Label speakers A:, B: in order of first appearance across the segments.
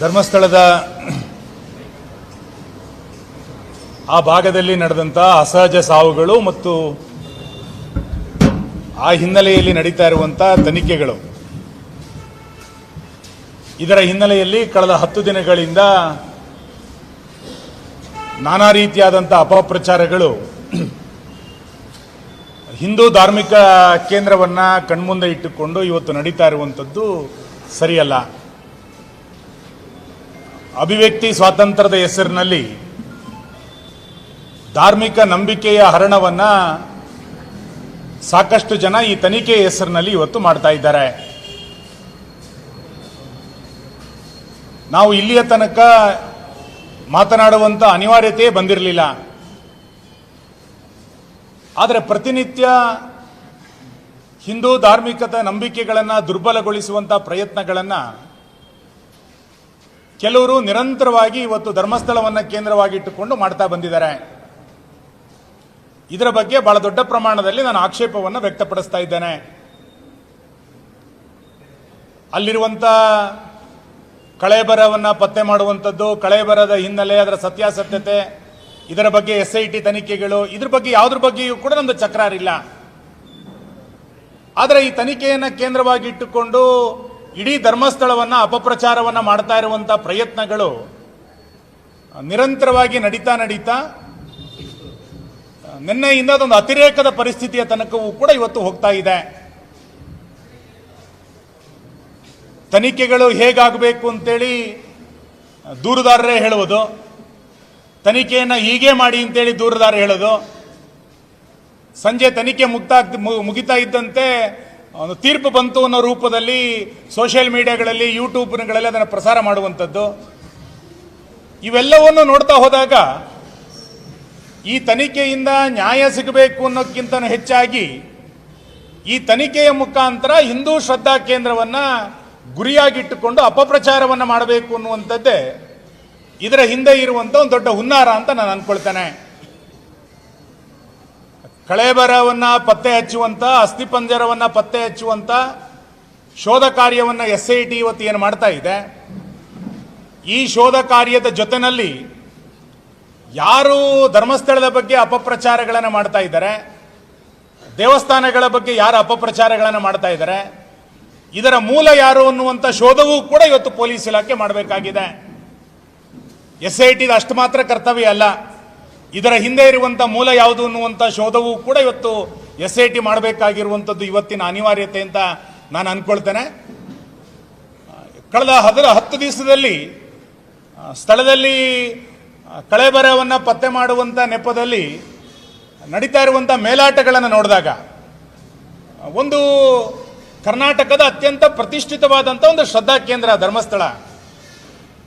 A: ಧರ್ಮಸ್ಥಳದ ಆ ಭಾಗದಲ್ಲಿ ನಡೆದಂಥ ಅಸಹಜ ಸಾವುಗಳು ಮತ್ತು ಆ ಹಿನ್ನೆಲೆಯಲ್ಲಿ ನಡೀತಾ ಇರುವಂಥ ತನಿಖೆಗಳು, ಇದರ ಹಿನ್ನೆಲೆಯಲ್ಲಿ ಕಳೆದ 10 ದಿನಗಳಿಂದ ನಾನಾ ರೀತಿಯಾದಂಥ ಅಪಪ್ರಚಾರಗಳು ಹಿಂದೂ ಧಾರ್ಮಿಕ ಕೇಂದ್ರವನ್ನು ಕಣ್ಮುಂದೆ ಇಟ್ಟುಕೊಂಡು ಇವತ್ತು ನಡೀತಾ ಇರುವಂಥದ್ದು ಸರಿಯಲ್ಲ. ಅಭಿವ್ಯಕ್ತಿ ಸ್ವಾತಂತ್ರ್ಯದ ಹೆಸರಿನಲ್ಲಿ ಧಾರ್ಮಿಕ ನಂಬಿಕೆಯ ಹರಣವನ್ನು ಸಾಕಷ್ಟು ಜನ ಈ ತನಿಖೆಯ ಹೆಸರಿನಲ್ಲಿ ಇವತ್ತು ಮಾಡ್ತಾ ಇದ್ದಾರೆ. ನಾವು ಇಲ್ಲಿಯ ತನಕ ಮಾತನಾಡುವಂಥ ಅನಿವಾರ್ಯತೆ ಬಂದಿರಲಿಲ್ಲ. ಆದರೆ ಪ್ರತಿನಿತ್ಯ ಹಿಂದೂ ಧಾರ್ಮಿಕದ ನಂಬಿಕೆಗಳನ್ನು ದುರ್ಬಲಗೊಳಿಸುವಂಥ ಪ್ರಯತ್ನಗಳನ್ನು ಕೆಲವರು ನಿರಂತರವಾಗಿ ಇವತ್ತು ಧರ್ಮಸ್ಥಳವನ್ನು ಕೇಂದ್ರವಾಗಿಟ್ಟುಕೊಂಡು ಮಾಡ್ತಾ ಬಂದಿದ್ದಾರೆ. ಇದರ ಬಗ್ಗೆ ಬಹಳ ದೊಡ್ಡ ಪ್ರಮಾಣದಲ್ಲಿ ನಾನು ಆಕ್ಷೇಪವನ್ನು ವ್ಯಕ್ತಪಡಿಸ್ತಾ ಇದ್ದೇನೆ. ಅಲ್ಲಿರುವಂಥ ಕಳೇಬರವನ್ನು ಪತ್ತೆ ಮಾಡುವಂಥದ್ದು, ಕಳೇಬರದ ಹಿನ್ನೆಲೆ, ಅದರ ಸತ್ಯಾಸತ್ಯತೆ, ಇದರ ಬಗ್ಗೆ SIT ತನಿಖೆಗಳು, ಇದ್ರ ಬಗ್ಗೆ ಯಾವುದ್ರ ಬಗ್ಗೆಯೂ ಕೂಡ ನಮ್ಮದು ತಕರಾರಿಲ್ಲ. ಆದರೆ ಈ ತನಿಖೆಯನ್ನು ಕೇಂದ್ರವಾಗಿ ಇಟ್ಟುಕೊಂಡು ಇಡೀ ಧರ್ಮಸ್ಥಳವನ್ನು ಅಪಪ್ರಚಾರವನ್ನು ಮಾಡ್ತಾ ಇರುವಂಥ ಪ್ರಯತ್ನಗಳು ನಿರಂತರವಾಗಿ ನಡೀತಾ ನಿನ್ನೆಯಿಂದ ಅದೊಂದು ಅತಿರೇಕದ ಪರಿಸ್ಥಿತಿಯ ತನಕವೂ ಕೂಡ ಇವತ್ತು ಹೋಗ್ತಾ ಇದೆ. ತನಿಖೆಗಳು ಹೇಗಾಗಬೇಕು ಅಂತೇಳಿ ದೂರುದಾರರೇ ಹೇಳುವುದು, ತನಿಖೆಯನ್ನು ಹೀಗೆ ಮಾಡಿ ಅಂತೇಳಿ ದೂರುದಾರ ಹೇಳೋದು, ಸಂಜೆ ತನಿಖೆ ಮುಗಿತಾ ಇದ್ದಂತೆ ಒಂದು ತೀರ್ಪು ಬಂತು ಅನ್ನೋ ರೂಪದಲ್ಲಿ ಸೋಷಿಯಲ್ ಮೀಡಿಯಾಗಳಲ್ಲಿ, ಯೂಟ್ಯೂಬ್ಗಳಲ್ಲಿ ಅದನ್ನು ಪ್ರಸಾರ ಮಾಡುವಂಥದ್ದು, ಇವೆಲ್ಲವನ್ನು ನೋಡ್ತಾ ಹೋದಾಗ ಈ ತನಿಖೆಯಿಂದ ನ್ಯಾಯ ಸಿಗಬೇಕು ಅನ್ನೋಕ್ಕಿಂತ ಹೆಚ್ಚಾಗಿ ಈ ತನಿಖೆಯ ಮುಖಾಂತರ ಹಿಂದೂ ಶ್ರದ್ಧಾ ಕೇಂದ್ರವನ್ನು ಗುರಿಯಾಗಿಟ್ಟುಕೊಂಡು ಅಪಪ್ರಚಾರವನ್ನು ಮಾಡಬೇಕು ಅನ್ನುವಂಥದ್ದೇ ಇದರ ಹಿಂದೆ ಇರುವಂಥ ಒಂದು ದೊಡ್ಡ ಹುನ್ನಾರ ಅಂತ ನಾನು ಅನ್ಕೊಳ್ತೇನೆ. ಕಳೇಬರವನ್ನು ಪತ್ತೆ ಹಚ್ಚುವಂಥ, ಅಸ್ಥಿಪಂಜರವನ್ನು ಪತ್ತೆ ಹಚ್ಚುವಂಥ ಶೋಧ ಕಾರ್ಯವನ್ನು SIT ಇವತ್ತು ಏನು ಮಾಡ್ತಾ ಇದೆ, ಈ ಶೋಧ ಕಾರ್ಯದ ಜೊತೆಯಲ್ಲಿ ಯಾರು ಧರ್ಮಸ್ಥಳದ ಬಗ್ಗೆ ಅಪಪ್ರಚಾರಗಳನ್ನು ಮಾಡ್ತಾ ಇದ್ದಾರೆ, ದೇವಸ್ಥಾನಗಳ ಬಗ್ಗೆ ಯಾರು ಅಪಪ್ರಚಾರಗಳನ್ನು ಮಾಡ್ತಾ ಇದ್ದಾರೆ, ಇದರ ಮೂಲ ಯಾರು ಅನ್ನುವಂಥ ಶೋಧವೂ ಕೂಡ ಇವತ್ತು ಪೊಲೀಸ್ ಇಲಾಖೆ ಮಾಡಬೇಕಾಗಿದೆ. SIT ಅಷ್ಟು ಮಾತ್ರ ಕರ್ತವ್ಯ ಅಲ್ಲ, ಇದರ ಹಿಂದೆ ಇರುವಂಥ ಮೂಲ ಯಾವುದು ಅನ್ನುವಂಥ ಶೋಧವೂ ಕೂಡ ಇವತ್ತು SIT ಮಾಡಬೇಕಾಗಿರುವಂಥದ್ದು ಇವತ್ತಿನ ಅನಿವಾರ್ಯತೆ ಅಂತ ನಾನು ಅನ್ಕೊಳ್ತೇನೆ. ಕಳೆದ 10 ದಿವಸದಲ್ಲಿ ಸ್ಥಳದಲ್ಲಿ ಕಳೇಬರವನ್ನು ಪತ್ತೆ ಮಾಡುವಂಥ ನೆಪದಲ್ಲಿ ನಡೀತಾ ಇರುವಂಥ ಮೇಲಾಟಗಳನ್ನು ನೋಡಿದಾಗ ಒಂದು ಕರ್ನಾಟಕದ ಅತ್ಯಂತ ಪ್ರತಿಷ್ಠಿತವಾದಂಥ ಒಂದು ಶ್ರದ್ಧಾ ಕೇಂದ್ರ ಧರ್ಮಸ್ಥಳ,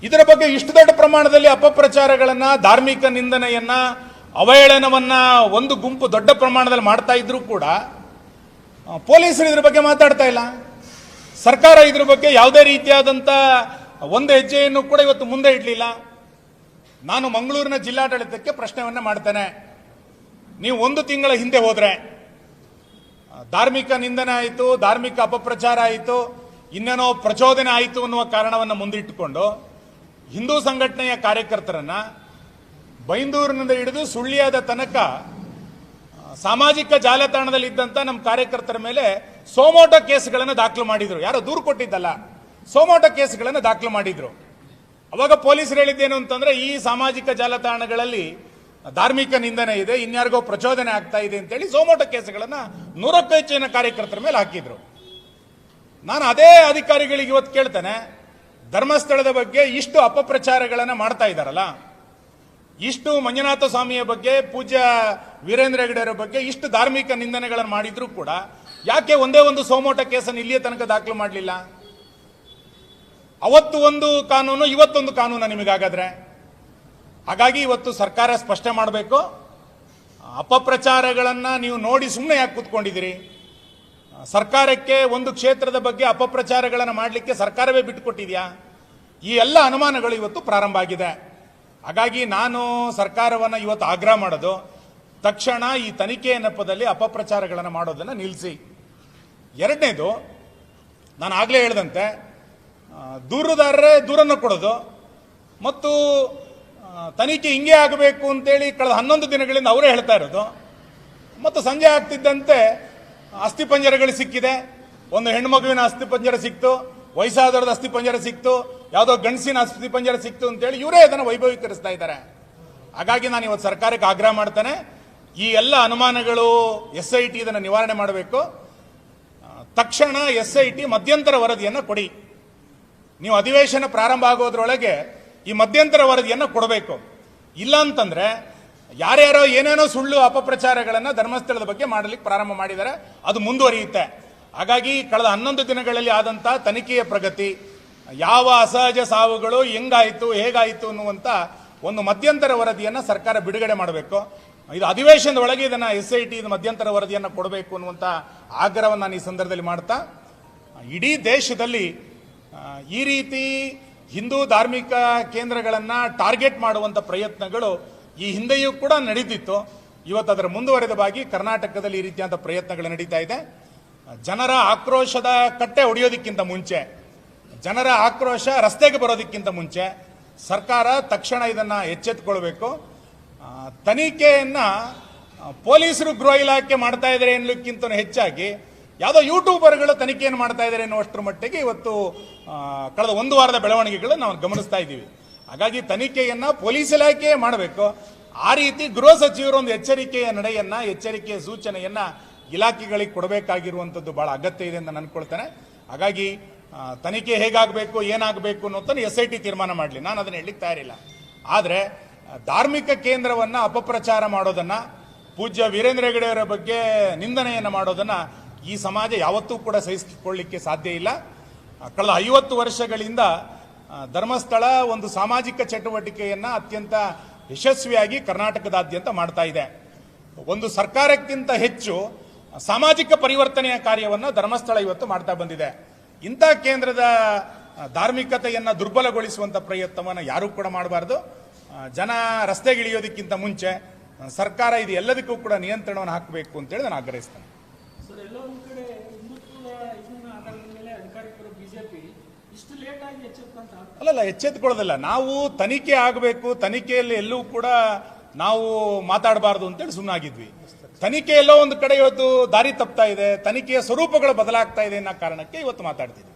A: ಇದರ ಬಗ್ಗೆ ಇಷ್ಟು ದೊಡ್ಡ ಪ್ರಮಾಣದಲ್ಲಿ ಅಪಪ್ರಚಾರಗಳನ್ನು, ಧಾರ್ಮಿಕ ನಿಂದನೆಯನ್ನು, ಅವಹೇಳನವನ್ನು ಒಂದು ಗುಂಪು ದೊಡ್ಡ ಪ್ರಮಾಣದಲ್ಲಿ ಮಾಡ್ತಾ ಇದ್ರೂ ಕೂಡ ಪೊಲೀಸರು ಇದ್ರ ಬಗ್ಗೆ ಮಾತಾಡ್ತಾ ಇಲ್ಲ. ಸರ್ಕಾರ ಇದ್ರ ಬಗ್ಗೆ ಯಾವುದೇ ರೀತಿಯಾದಂಥ ಒಂದು ಹೆಜ್ಜೆಯನ್ನು ಕೂಡ ಇವತ್ತು ಮುಂದೆ ಇಡಲಿಲ್ಲ. ನಾನು ಮಂಗಳೂರಿನ ಜಿಲ್ಲಾಡಳಿತಕ್ಕೆ ಪ್ರಶ್ನೆಯನ್ನು ಮಾಡ್ತೇನೆ. ನೀವು 1 ತಿಂಗಳ ಹಿಂದೆ ಹೋದರೆ ಧಾರ್ಮಿಕ ನಿಂದನೆ ಆಯಿತು, ಧಾರ್ಮಿಕ ಅಪಪ್ರಚಾರ ಆಯಿತು, ಇನ್ನೇನೋ ಪ್ರಚೋದನೆ ಆಯಿತು ಅನ್ನುವ ಕಾರಣವನ್ನು ಮುಂದಿಟ್ಟುಕೊಂಡು ಹಿಂದೂ ಸಂಘಟನೆಯ ಕಾರ್ಯಕರ್ತರನ್ನ ಬೈಂದೂರಿನಿಂದ ಹಿಡಿದು ಸುಳ್ಯದ ತನಕ ಸಾಮಾಜಿಕ ಜಾಲತಾಣದಲ್ಲಿದ್ದಂಥ ನಮ್ಮ ಕಾರ್ಯಕರ್ತರ ಮೇಲೆ ಸೋಮೋಟೋ ಕೇಸ್ಗಳನ್ನು ದಾಖಲು ಮಾಡಿದ್ರು. ಯಾರೋ ದೂರು ಕೊಟ್ಟಿದ್ದಲ್ಲ, ಸೋಮೋಟೋ ಕೇಸ್ಗಳನ್ನು ದಾಖಲು ಮಾಡಿದ್ರು. ಅವಾಗ ಪೊಲೀಸರು ಹೇಳಿದ್ದೇನು ಅಂತಂದ್ರೆ, ಈ ಸಾಮಾಜಿಕ ಜಾಲತಾಣಗಳಲ್ಲಿ ಧಾರ್ಮಿಕ ನಿಂದನೆ ಇದೆ, ಇನ್ಯಾರಿಗೋ ಪ್ರಚೋದನೆ ಆಗ್ತಾ ಇದೆ ಅಂತೇಳಿ ಸೋಮೋಟೋ ಕೇಸ್ಗಳನ್ನು 100ಕ್ಕೂ ಹೆಚ್ಚಿನ ಕಾರ್ಯಕರ್ತರ ಮೇಲೆ ಹಾಕಿದ್ರು. ನಾನು ಅದೇ ಅಧಿಕಾರಿಗಳಿಗೆ ಇವತ್ತು ಕೇಳ್ತೇನೆ, ಧರ್ಮಸ್ಥಳದ ಬಗ್ಗೆ ಇಷ್ಟು ಅಪಪ್ರಚಾರಗಳನ್ನು ಮಾಡ್ತಾ ಇದ್ದಾರಲ್ಲ, ಇಷ್ಟು ಮಂಜುನಾಥ ಸ್ವಾಮಿಯ ಬಗ್ಗೆ, ಪೂಜ್ಯ ವೀರೇಂದ್ರ ಹೆಗಡೆಯವರ ಬಗ್ಗೆ ಇಷ್ಟು ಧಾರ್ಮಿಕ ನಿಂದನೆಗಳನ್ನು ಮಾಡಿದ್ರು ಕೂಡ ಯಾಕೆ ಒಂದೇ ಒಂದು ಸೋಮೋಟೋ ಕೇಸನ್ನು ಇಲ್ಲಿಯ ತನಕ ದಾಖಲು ಮಾಡಲಿಲ್ಲ? ಅವತ್ತು ಒಂದು ಕಾನೂನು, ಇವತ್ತೊಂದು ಕಾನೂನು ನಿಮಗಾಗಾದ್ರೆ? ಹಾಗಾಗಿ ಇವತ್ತು ಸರ್ಕಾರ ಸ್ಪಷ್ಟನೆ ಮಾಡಬೇಕು. ಅಪಪ್ರಚಾರಗಳನ್ನು ನೀವು ನೋಡಿ ಸುಮ್ಮನೆ ಯಾಕೆ ಕೂತ್ಕೊಂಡಿದ್ದೀರಿ? ಸರ್ಕಾರಕ್ಕೆ ಒಂದು ಕ್ಷೇತ್ರದ ಬಗ್ಗೆ ಅಪಪ್ರಚಾರಗಳನ್ನು ಮಾಡಲಿಕ್ಕೆ ಸರ್ಕಾರವೇ ಬಿಟ್ಟುಕೊಟ್ಟಿದೆಯಾ? ಈ ಎಲ್ಲ ಅನುಮಾನಗಳು ಇವತ್ತು ಪ್ರಾರಂಭ ಆಗಿದೆ. ಹಾಗಾಗಿ ನಾನು ಸರ್ಕಾರವನ್ನು ಇವತ್ತು ಆಗ್ರಹ ಮಾಡೋದು, ತಕ್ಷಣ ಈ ತನಿಖೆಯ ನೆಪದಲ್ಲಿ ಅಪಪ್ರಚಾರಗಳನ್ನು ಮಾಡೋದನ್ನು ನಿಲ್ಲಿಸಿ. ಎರಡನೇದು, ನಾನು ಆಗಲೇ ಹೇಳಿದಂತೆ ದೂರುದಾರರೇ ದೂರನ್ನು ಕೊಡೋದು ಮತ್ತು ತನಿಖೆ ಹಿಂಗೆ ಆಗಬೇಕು ಅಂತೇಳಿ ಕಳೆದ 11 ದಿನಗಳಿಂದ ಅವರೇ ಹೇಳ್ತಾ ಇರೋದು. ಮತ್ತು ಸಂಜೆ ಆಗ್ತಿದ್ದಂತೆ ಅಸ್ಥಿಪಂಜರಗಳು ಸಿಕ್ಕಿದೆ, ಒಂದು ಹೆಣ್ಮಗುವಿನ ಅಸ್ಥಿಪಂಜರ ಸಿಕ್ತು, ವಯಸ್ಸಾದವರದ ಅಸ್ಥಿಪಂಜರ ಸಿಕ್ತು, ಯಾವುದೋ ಗಂಡಸಿನ ಅಸ್ಥಿಪಂಜರ ಸಿಕ್ತು ಅಂತೇಳಿ ಇವರೇ ಅದನ್ನು ವೈಭವೀಕರಿಸ್ತಾ ಇದ್ದಾರೆ. ಹಾಗಾಗಿ ನಾನು ಇವತ್ತು ಸರ್ಕಾರಕ್ಕೆ ಆಗ್ರಹ ಮಾಡ್ತೇನೆ, ಈ ಎಲ್ಲ ಅನುಮಾನಗಳು SIT ಇದನ್ನು ನಿವಾರಣೆ ಮಾಡಬೇಕು. ತಕ್ಷಣ SIT ಮಧ್ಯಂತರ ವರದಿಯನ್ನು ಕೊಡಿ. ನೀವು ಅಧಿವೇಶನ ಪ್ರಾರಂಭ ಆಗೋದ್ರೊಳಗೆ ಈ ಮಧ್ಯಂತರ ವರದಿಯನ್ನು ಕೊಡಬೇಕು. ಇಲ್ಲ ಅಂತಂದ್ರೆ ಯಾರ್ಯಾರೋ ಏನೇನೋ ಸುಳ್ಳು ಅಪಪ್ರಚಾರಗಳನ್ನು ಧರ್ಮಸ್ಥಳದ ಬಗ್ಗೆ ಮಾಡಲಿಕ್ಕೆ ಪ್ರಾರಂಭ ಮಾಡಿದ್ದಾರೆ, ಅದು ಮುಂದುವರಿಯುತ್ತೆ. ಹಾಗಾಗಿ ಕಳೆದ 11 ದಿನಗಳಲ್ಲಿ ಆದಂಥ ತನಿಖೆಯ ಪ್ರಗತಿ, ಯಾವ ಅಸಹಜ ಸಾವುಗಳು ಹೆಂಗಾಯಿತು ಹೇಗಾಯಿತು ಅನ್ನುವಂಥ ಒಂದು ಮಧ್ಯಂತರ ವರದಿಯನ್ನು ಸರ್ಕಾರ ಬಿಡುಗಡೆ ಮಾಡಬೇಕು. ಇದು ಅಧಿವೇಶನದ ಒಳಗೆ ಇದನ್ನು SIT ಮಧ್ಯಂತರ ವರದಿಯನ್ನು ಕೊಡಬೇಕು ಅನ್ನುವಂಥ ಆಗ್ರಹವನ್ನು ನಾನು ಈ ಸಂದರ್ಭದಲ್ಲಿ ಮಾಡ್ತಾ, ಇಡೀ ದೇಶದಲ್ಲಿ ಈ ರೀತಿ ಹಿಂದೂ ಧಾರ್ಮಿಕ ಕೇಂದ್ರಗಳನ್ನು ಟಾರ್ಗೆಟ್ ಮಾಡುವಂಥ ಪ್ರಯತ್ನಗಳು ಈ ಹಿಂದೆಯೂ ಕೂಡ ನಡೀತಿತ್ತು. ಇವತ್ತು ಅದರ ಮುಂದುವರೆದ ಭಾಗಿ ಕರ್ನಾಟಕದಲ್ಲಿ ಈ ರೀತಿಯಾದ ಪ್ರಯತ್ನಗಳು ನಡೀತಾ ಇದೆ. ಜನರ ಆಕ್ರೋಶದ ಕಟ್ಟೆ ಹೊಡೆಯೋದಕ್ಕಿಂತ ಮುಂಚೆ, ಜನರ ಆಕ್ರೋಶ ರಸ್ತೆಗೆ ಬರೋದಕ್ಕಿಂತ ಮುಂಚೆ ಸರ್ಕಾರ ತಕ್ಷಣ ಇದನ್ನು ಎಚ್ಚೆತ್ತುಕೊಳ್ಬೇಕು. ತನಿಖೆಯನ್ನ ಪೊಲೀಸರು ಗೃಹ ಇಲಾಖೆ ಮಾಡ್ತಾ ಇದ್ದಾರೆ ಎನ್ನುವುದಕ್ಕಿಂತ ಹೆಚ್ಚಾಗಿ ಯಾವುದೋ ಯೂಟ್ಯೂಬರ್ಗಳು ತನಿಖೆಯನ್ನು ಮಾಡ್ತಾ ಇದ್ದಾರೆ ಎನ್ನುವಷ್ಟರ ಮಟ್ಟಿಗೆ ಇವತ್ತು ಕಳೆದ 1 ವಾರದ ಬೆಳವಣಿಗೆಗಳು ನಾವು ಗಮನಿಸ್ತಾ ಇದ್ದೀವಿ. ಹಾಗಾಗಿ ತನಿಖೆಯನ್ನ ಪೊಲೀಸ್ ಇಲಾಖೆ ಮಾಡಬೇಕು. ಆ ರೀತಿ ಗೃಹ ಸಚಿವರು ಒಂದು ಎಚ್ಚರಿಕೆಯ ನಡೆಯನ್ನ, ಎಚ್ಚರಿಕೆಯ ಸೂಚನೆಯನ್ನ ಇಲಾಖೆಗಳಿಗೆ ಕೊಡಬೇಕಾಗಿರುವಂಥದ್ದು ಬಹಳ ಅಗತ್ಯ ಇದೆ ಅಂತ ನಾನು ಅನ್ಕೊಳ್ತೇನೆ. ಹಾಗಾಗಿ ತನಿಖೆ ಹೇಗಾಗಬೇಕು ಏನಾಗಬೇಕು ಅನ್ನೋದನ್ನು SIT ತೀರ್ಮಾನ ಮಾಡಲಿ, ನಾನು ಅದನ್ನು ಹೇಳಲಿಕ್ಕೆ ತಯಾರಿಲ್ಲ. ಆದರೆ ಧಾರ್ಮಿಕ ಕೇಂದ್ರವನ್ನು ಅಪಪ್ರಚಾರ ಮಾಡೋದನ್ನ, ಪೂಜ್ಯ ವೀರೇಂದ್ರ ಹೆಗಡೆ ಅವರ ಬಗ್ಗೆ ನಿಂದನೆಯನ್ನು ಮಾಡೋದನ್ನ ಈ ಸಮಾಜ ಯಾವತ್ತೂ ಕೂಡ ಸಹಿಸಿಕೊಳ್ಳಲಿಕ್ಕೆ ಸಾಧ್ಯ ಇಲ್ಲ. ಕಳೆದ 50 ವರ್ಷಗಳಿಂದ ಧರ್ಮಸ್ಥಳ ಒಂದು ಸಾಮಾಜಿಕ ಚಟುವಟಿಕೆಯನ್ನು ಅತ್ಯಂತ ಯಶಸ್ವಿಯಾಗಿ ಕರ್ನಾಟಕದಾದ್ಯಂತ ಮಾಡ್ತಾ ಇದೆ. ಒಂದು ಸರ್ಕಾರಕ್ಕಿಂತ ಹೆಚ್ಚು ಸಾಮಾಜಿಕ ಪರಿವರ್ತನೆಯ ಕಾರ್ಯವನ್ನು ಧರ್ಮಸ್ಥಳ ಇವತ್ತು ಮಾಡ್ತಾ ಬಂದಿದೆ. ಇಂಥ ಕೇಂದ್ರದ ಧಾರ್ಮಿಕತೆಯನ್ನು ದುರ್ಬಲಗೊಳಿಸುವಂಥ ಪ್ರಯತ್ನವನ್ನು ಯಾರೂ ಕೂಡ ಮಾಡಬಾರ್ದು. ಜನ ರಸ್ತೆಗಿಳಿಯೋದಕ್ಕಿಂತ ಮುಂಚೆ ಸರ್ಕಾರ ಇದು ಎಲ್ಲದಕ್ಕೂ ಕೂಡ ನಿಯಂತ್ರಣವನ್ನು ಹಾಕಬೇಕು ಅಂತೇಳಿ ನಾನು ಆಗ್ರಹಿಸ್ತೇನೆ. ಅಲ್ಲಲ್ಲ, ಎಚ್ಚೆತ್ತುಕೊಳ್ಳೋದಲ್ಲ, ನಾವು ತನಿಖೆ ಆಗಬೇಕು, ತನಿಖೆಯಲ್ಲಿ ಎಲ್ಲೂ ಕೂಡ ನಾವು ಮಾತಾಡಬಾರ್ದು ಅಂತೇಳಿ ಸುಮ್ಮನಾಗಿದ್ವಿ. ತನಿಖೆ ಎಲ್ಲೋ ಒಂದು ಕಡೆ ಇವತ್ತು ದಾರಿ ತಪ್ತಾ ಇದೆ, ತನಿಖೆಯ ಸ್ವರೂಪಗಳು ಬದಲಾಗ್ತಾ ಇದೆ ಅನ್ನೋ ಕಾರಣಕ್ಕೆ ಇವತ್ತು ಮಾತಾಡ್ತಿದ್ವಿ.